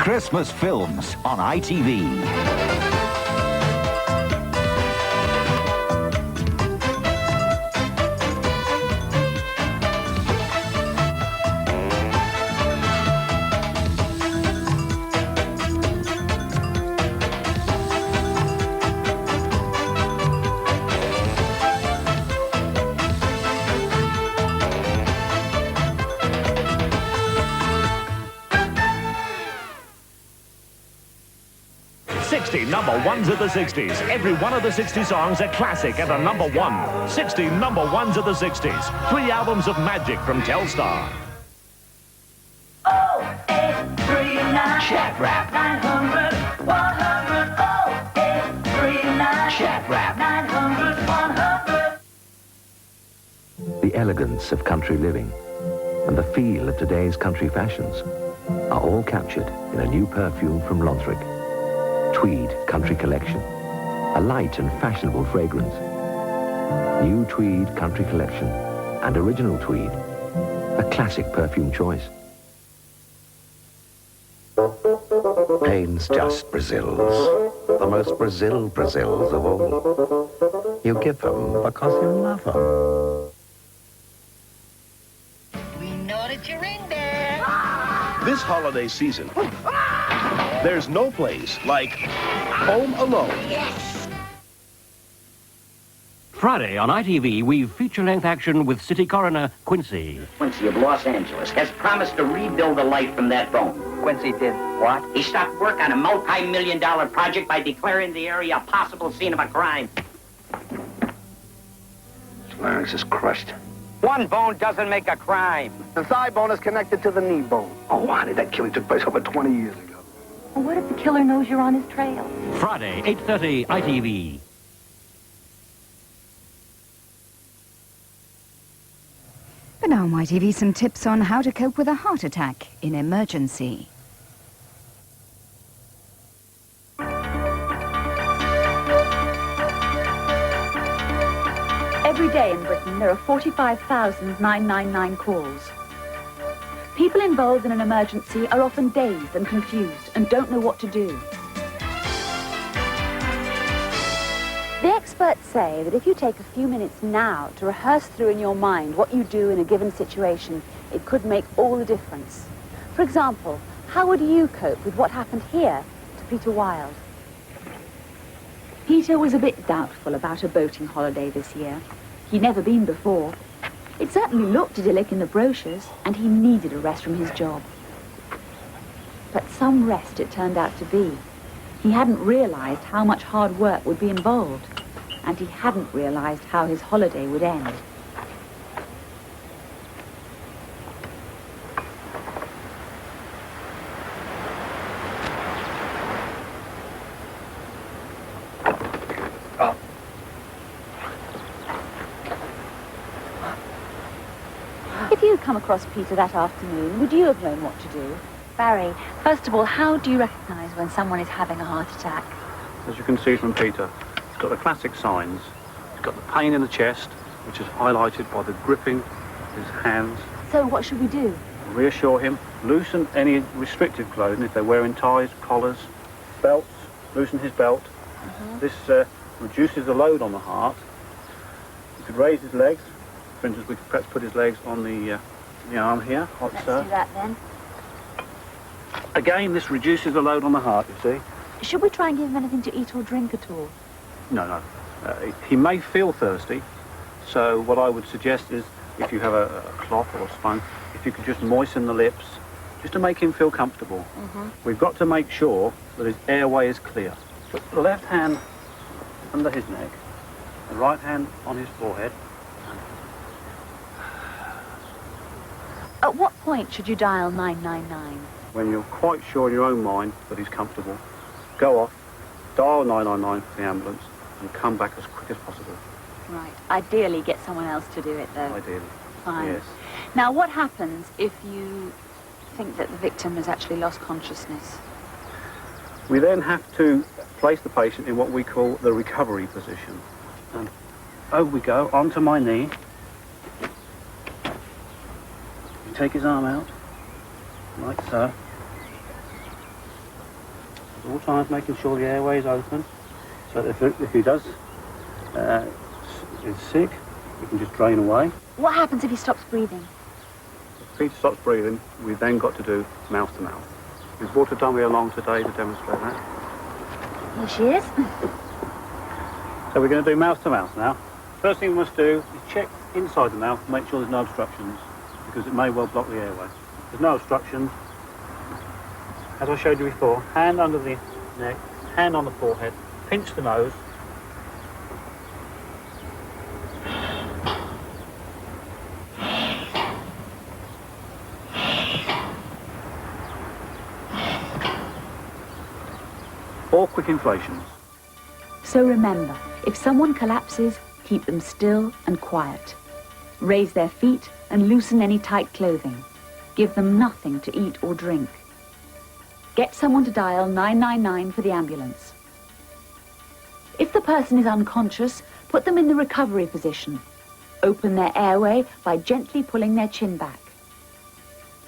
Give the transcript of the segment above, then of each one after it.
Christmas films on ITV. Number ones of the 60s. Every one of the 60 songs a classic and a number one. 60 number ones of the 60s. 3 albums of magic from Telstar. 0839 Chat Rap 900 100 0839 Chat Rap 900 100. The elegance of country living and the feel of today's country fashions are all captured in a new perfume from Lothric. Tweed Country Collection, a light and fashionable fragrance. New Tweed Country Collection and Original Tweed, a classic perfume choice. Payne's Just Brazils, the most Brazils of all. You give them because you love them. We know that you're in there. This holiday season, there's no place like Home Alone. Yes. Friday on ITV, we've feature-length action with City Coroner Quincy. Quincy of Los Angeles has promised to rebuild the light from that bone. Quincy did what? He stopped work on a multi-million-dollar project by declaring the area a possible scene of a crime. His larynx is crushed. One bone doesn't make a crime. The thigh bone is connected to the knee bone. Oh, honey, that killing took place over 20 years ago. Well, what if the killer knows you're on his trail? Friday, 8:30, ITV. But now on YTV, some tips on how to cope with a heart attack in emergency. Every day in Britain, there are 45,000 999 calls. People involved in an emergency are often dazed and confused and don't know what to do. The experts say that if you take a few minutes now to rehearse through in your mind what you do in a given situation, it could make all the difference. For example, how would you cope with what happened here to Peter Wilde? Peter was a bit doubtful about a boating holiday this year. He'd never been before. It certainly looked idyllic in the brochures, and he needed a rest from his job. But some rest it turned out to be. He hadn't realized how much hard work would be involved, and he hadn't realized how his holiday would end. If you had come across Peter that afternoon, would you have known what to do? Barry, first of all, how do you recognise when someone is having a heart attack? As you can see from Peter, he's got the classic signs. He's got the pain in the chest, which is highlighted by the gripping of his hands. So what should we do? Reassure him, loosen any restrictive clothing if they're wearing ties, collars, belts, loosen his belt. This reduces the load on the heart. You could raise his legs. For instance, we could perhaps put his legs on the arm here. Let's do that then. Again, this reduces the load on the heart, you see. Should we try and give him anything to eat or drink at all? No. He may feel thirsty, so what I would suggest is if you have a cloth or a sponge, if you could just moisten the lips, just to make him feel comfortable. We've got to make sure that his airway is clear. Put the left hand under his neck, the right hand on his forehead. At what point should you dial 999? When you're quite sure in your own mind that he's comfortable, go off, dial 999 for the ambulance, and come back as quick as possible. Right. Ideally, get someone else to do it, though. Ideally. Fine. Yes. Now, what happens if you think that the victim has actually lost consciousness? We then have to place the patient in what we call the recovery position. And over we go, onto my knee. You take his arm out, like so. At all times making sure the airway is open. So if he does is sick, we can just drain away. What happens if he stops breathing? If Peter stops breathing, we've then got to do mouth to mouth. We've brought a dummy along today to demonstrate that. Here she is. So we're going to do mouth to mouth now. First thing we must do is check inside the mouth to make sure there's no obstructions, because it may well block the airway. There's no obstructions. As I showed you before, hand under the neck, hand on the forehead, pinch the nose. Or quick inflations. So remember, if someone collapses, keep them still and quiet. Raise their feet and loosen any tight clothing. Give them nothing to eat or drink. Get someone to dial 999 for the ambulance. If the person is unconscious, put them in the recovery position. Open their airway by gently pulling their chin back.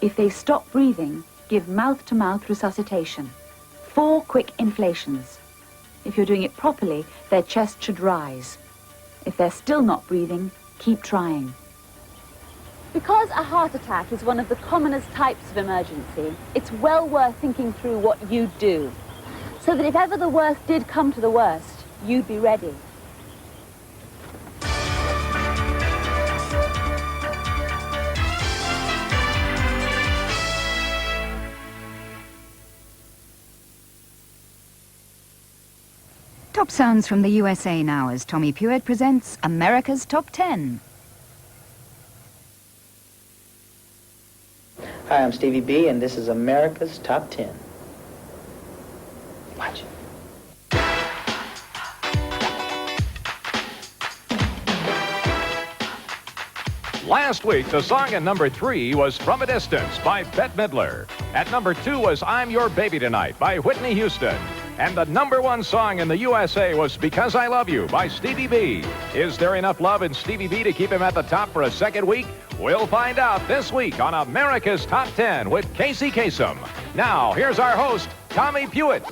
If they stop breathing, give mouth-to-mouth resuscitation. 4 quick inflations. If you're doing it properly, their chest should rise. If they're still not breathing, keep trying. Because a heart attack is one of the commonest types of emergency, it's well worth thinking through what you'd do, so that if ever the worst did come to the worst, you'd be ready. Top sounds from the USA now as Tommy Pewitt presents America's Top 10. Hi, I'm Stevie B, and this is America's Top 10. Watch it. Last week, the song at number 3 was From a Distance by Bette Midler. At number 2 was I'm Your Baby Tonight by Whitney Houston. And the number 1 song in the USA was Because I Love You by Stevie B. Is there enough love in Stevie B to keep him at the top for a second week? We'll find out this week on America's Top 10 with Casey Kasem. Now, here's our host, Tommy Pewitt.